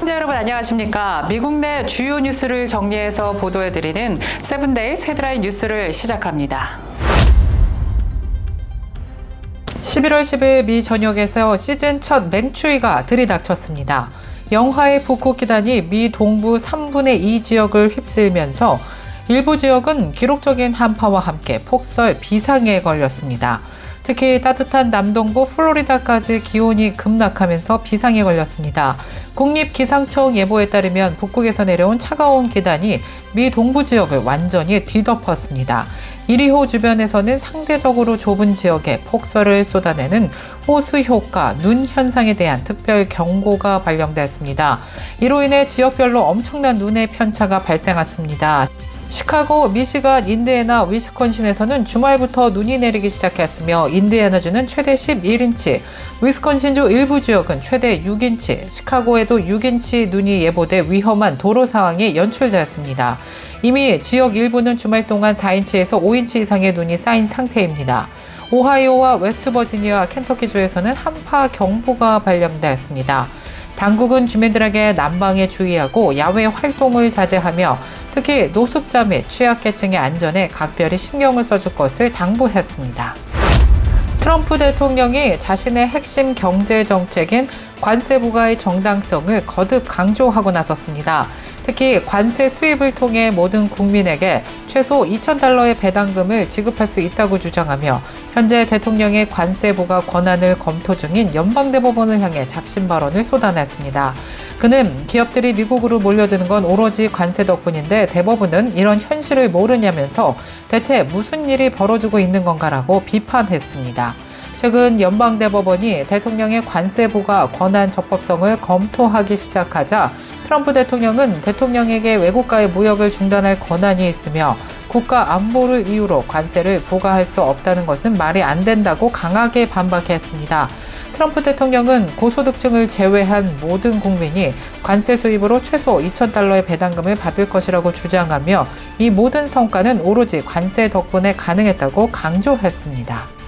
시청자 여러분 안녕하십니까? 미국 내 주요 뉴스를 정리해서 보도해드리는 세븐데이즈 헤드라인 뉴스를 시작합니다. 11월 10일 미 전역에서 시즌 첫 맹추위가 들이닥쳤습니다. 영하의 북극기단이 미 동부 3분의 2 지역을 휩쓸면서 일부 지역은 기록적인 한파와 함께 폭설 비상에 걸렸습니다. 특히 따뜻한 남동부 플로리다까지 기온이 급락하면서 비상에 걸렸습니다. 국립기상청 예보에 따르면 북극에서 내려온 차가운 기단이 미 동부 지역을 완전히 뒤덮었습니다. 이리호 주변에서는 상대적으로 좁은 지역에 폭설을 쏟아내는 호수효과, 눈 현상에 대한 특별 경고가 발령됐습니다. 이로 인해 지역별로 엄청난 눈의 편차가 발생했습니다. 시카고, 미시간, 인디애나, 위스콘신에서는 주말부터 눈이 내리기 시작했으며 인디애나주는 최대 11인치, 위스콘신주 일부 지역은 최대 6인치, 시카고에도 6인치 눈이 예보돼 위험한 도로 상황이 연출되었습니다. 이미 지역 일부는 주말 동안 4인치에서 5인치 이상의 눈이 쌓인 상태입니다. 오하이오와 웨스트버지니아와 켄터키주에서는 한파 경보가 발령되었습니다. 당국은 주민들에게 난방에 주의하고 야외 활동을 자제하며 특히 노숙자 및 취약계층의 안전에 각별히 신경을 써줄 것을 당부했습니다. 트럼프 대통령이 자신의 핵심 경제 정책인 관세 부과의 정당성을 거듭 강조하고 나섰습니다. 특히 관세 수입을 통해 모든 국민에게 최소 $2,000의 배당금을 지급할 수 있다고 주장하며 현재 대통령의 관세 부과 권한을 검토 중인 연방대법원을 향해 작심 발언을 쏟아냈습니다. 그는 기업들이 미국으로 몰려드는 건 오로지 관세 덕분인데 대법원은 이런 현실을 모르냐면서 대체 무슨 일이 벌어지고 있는 건가라고 비판했습니다. 최근 연방대법원이 대통령의 관세 부과 권한 적법성을 검토하기 시작하자 트럼프 대통령은 대통령에게 외국과의 무역을 중단할 권한이 있으며 국가 안보를 이유로 관세를 부과할 수 없다는 것은 말이 안 된다고 강하게 반박했습니다. 트럼프 대통령은 고소득층을 제외한 모든 국민이 관세 수입으로 최소 $2,000의 배당금을 받을 것이라고 주장하며 이 모든 성과는 오로지 관세 덕분에 가능했다고 강조했습니다.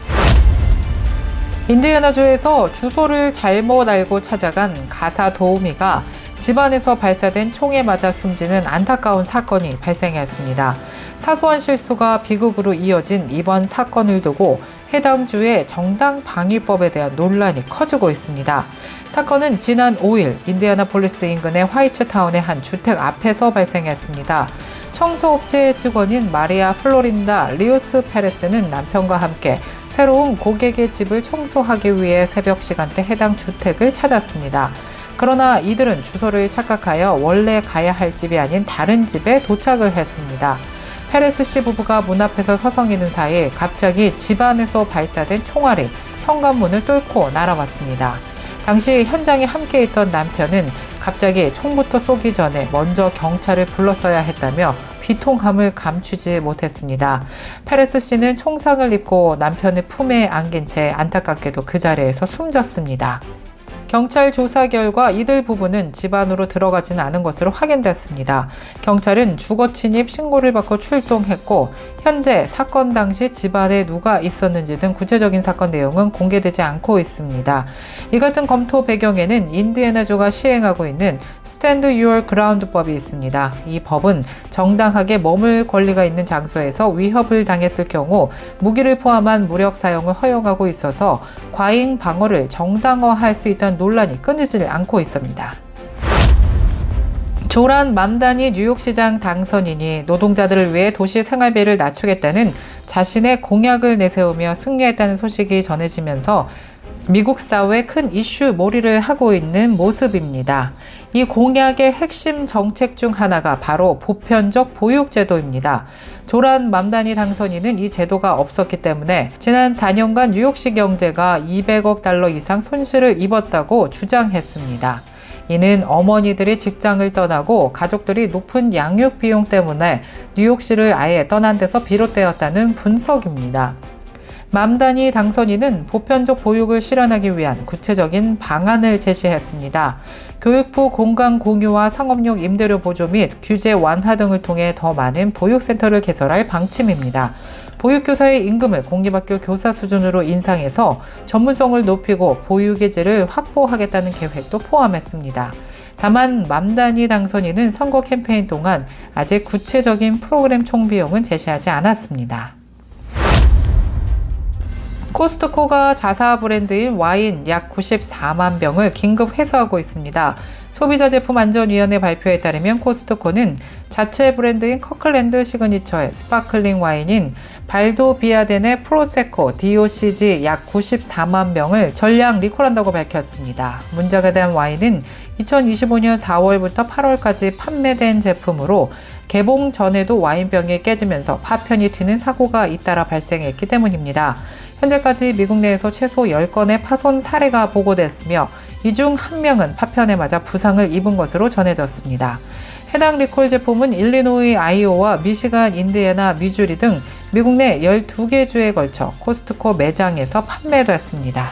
인디애나주에서 주소를 잘못 알고 찾아간 가사 도우미가 집안에서 발사된 총에 맞아 숨지는 안타까운 사건이 발생했습니다. 사소한 실수가 비극으로 이어진 이번 사건을 두고 해당 주의 정당 방위법에 대한 논란이 커지고 있습니다. 사건은 지난 5일 인디애나폴리스 인근의 화이트타운의 한 주택 앞에서 발생했습니다. 청소업체 직원인 마리아 플로린다 리오스 페레스는 남편과 함께 새로운 고객의 집을 청소하기 위해 새벽 시간대 해당 주택을 찾았습니다. 그러나 이들은 주소를 착각하여 원래 가야 할 집이 아닌 다른 집에 도착을 했습니다. 페레스 씨 부부가 문 앞에서 서성이는 사이 갑자기 집 안에서 발사된 총알이 현관문을 뚫고 날아왔습니다. 당시 현장에 함께 있던 남편은 갑자기 총부터 쏘기 전에 먼저 경찰을 불렀어야 했다며 비통함을 감추지 못했습니다. 페레스 씨는 총상을 입고 남편의 품에 안긴 채 안타깝게도 그 자리에서 숨졌습니다. 경찰 조사 결과 이들 부부는 집 안으로 들어가지는 않은 것으로 확인됐습니다. 경찰은 주거 침입 신고를 받고 출동했고 현재 사건 당시 집 안에 누가 있었는지 등 구체적인 사건 내용은 공개되지 않고 있습니다. 이 같은 검토 배경에는 인디애나주가 시행하고 있는 Stand Your Ground 법이 있습니다. 이 법은 정당하게 머물 권리가 있는 장소에서 위협을 당했을 경우 무기를 포함한 무력 사용을 허용하고 있어서 과잉 방어를 정당화할 수 있다는 논란이 끊이지 않고 있습니다. 조란 맘다니 뉴욕시장 당선인이 노동자들을 위해 도시 생활비를 낮추겠다는 자신의 공약을 내세우며 승리했다는 소식이 전해지면서 미국 사회에 큰 이슈 몰이를 하고 있는 모습입니다. 이 공약의 핵심 정책 중 하나가 바로 보편적 보육제도입니다. 조란 맘다니 당선인은 이 제도가 없었기 때문에 지난 4년간 뉴욕시 경제가 $200억 이상 손실을 입었다고 주장했습니다. 이는 어머니들이 직장을 떠나고 가족들이 높은 양육 비용 때문에 뉴욕시를 아예 떠난 데서 비롯되었다는 분석입니다. 맘다니 당선인은 보편적 보육을 실현하기 위한 구체적인 방안을 제시했습니다. 교육부 공간 공유와 상업용 임대료 보조 및 규제 완화 등을 통해 더 많은 보육센터를 개설할 방침입니다. 보육교사의 임금을 공립학교 교사 수준으로 인상해서 전문성을 높이고 보육의 질을 확보하겠다는 계획도 포함했습니다. 다만 맘다니 당선인은 선거 캠페인 동안 아직 구체적인 프로그램 총비용은 제시하지 않았습니다. 코스트코가 자사 브랜드인 와인 약 94만 병을 긴급 회수하고 있습니다. 소비자제품안전위원회 발표에 따르면 코스트코는 자체 브랜드인 커클랜드 시그니처의 스파클링 와인인 발도비아덴의 프로세코 DOCG 약 94만 병을 전량 리콜한다고 밝혔습니다. 문제가 된 와인은 2025년 4월부터 8월까지 판매된 제품으로 개봉 전에도 와인병이 깨지면서 파편이 튀는 사고가 잇따라 발생했기 때문입니다. 현재까지 미국 내에서 최소 10건의 파손 사례가 보고됐으며 이 중 1명은 파편에 맞아 부상을 입은 것으로 전해졌습니다. 해당 리콜 제품은 일리노이, 아이오와 미시간, 인디애나, 미주리 등 미국 내 12개 주에 걸쳐 코스트코 매장에서 판매됐습니다.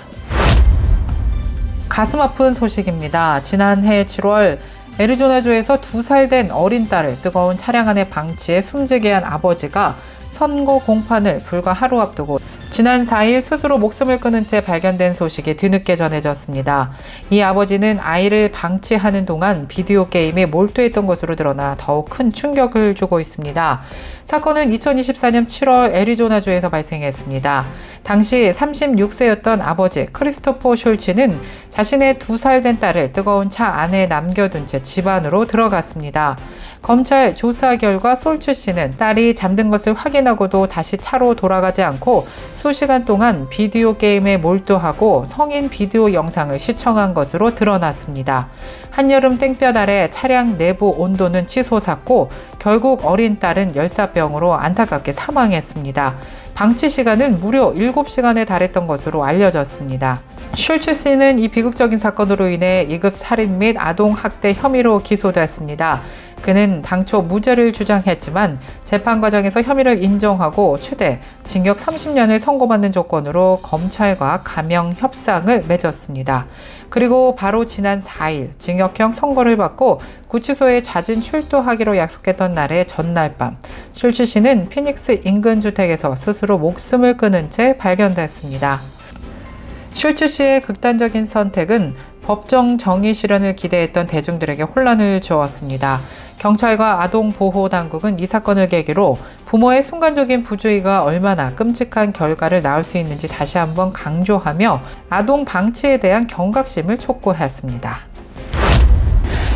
가슴 아픈 소식입니다. 지난해 7월 애리조나주에서 2살 된 어린 딸을 뜨거운 차량 안에 방치해 숨지게 한 아버지가 선고 공판을 불과 하루 앞두고 지난 4일 스스로 목숨을 끊은 채 발견된 소식이 뒤늦게 전해졌습니다. 이 아버지는 아이를 방치하는 동안 비디오 게임에 몰두했던 것으로 드러나 더욱 큰 충격을 주고 있습니다. 사건은 2024년 7월 애리조나주에서 발생했습니다. 당시 36세였던 아버지 크리스토퍼 숄츠는 자신의 2살 된 딸을 뜨거운 차 안에 남겨둔 채 집 안으로 들어갔습니다. 검찰 조사 결과 솔츠 씨는 딸이 잠든 것을 확인하고도 다시 차로 돌아가지 않고 수시간 동안 비디오 게임에 몰두하고 성인 비디오 영상을 시청한 것으로 드러났습니다. 한여름 땡볕 아래 차량 내부 온도는 치솟았고 결국 어린 딸은 열사병으로 안타깝게 사망했습니다. 방치 시간은 무려 7시간에 달했던 것으로 알려졌습니다. 숄츠 씨는 이 비극적인 사건으로 인해 2급 살인 및 아동학대 혐의로 기소됐습니다. 그는 당초 무죄를 주장했지만 재판 과정에서 혐의를 인정하고 최대 징역 30년을 선고받는 조건으로 검찰과 감형 협상을 맺었습니다. 그리고 바로 지난 4일 징역형 선고를 받고 구치소에 자진 출두하기로 약속했던 날의 전날 밤 숄츠 씨는 피닉스 인근 주택에서 스스로 목숨을 끊은 채 발견됐습니다. 숄츠 씨의 극단적인 선택은 법정 정의 실현을 기대했던 대중들에게 혼란을 주었습니다. 경찰과 아동보호당국은 이 사건을 계기로 부모의 순간적인 부주의가 얼마나 끔찍한 결과를 낳을 수 있는지 다시 한번 강조하며 아동 방치에 대한 경각심을 촉구했습니다.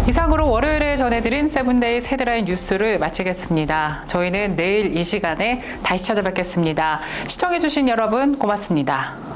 이상으로 월요일에 전해드린 세븐데이즈 헤드라인 뉴스를 마치겠습니다. 저희는 내일 이 시간에 다시 찾아뵙겠습니다. 시청해주신 여러분 고맙습니다.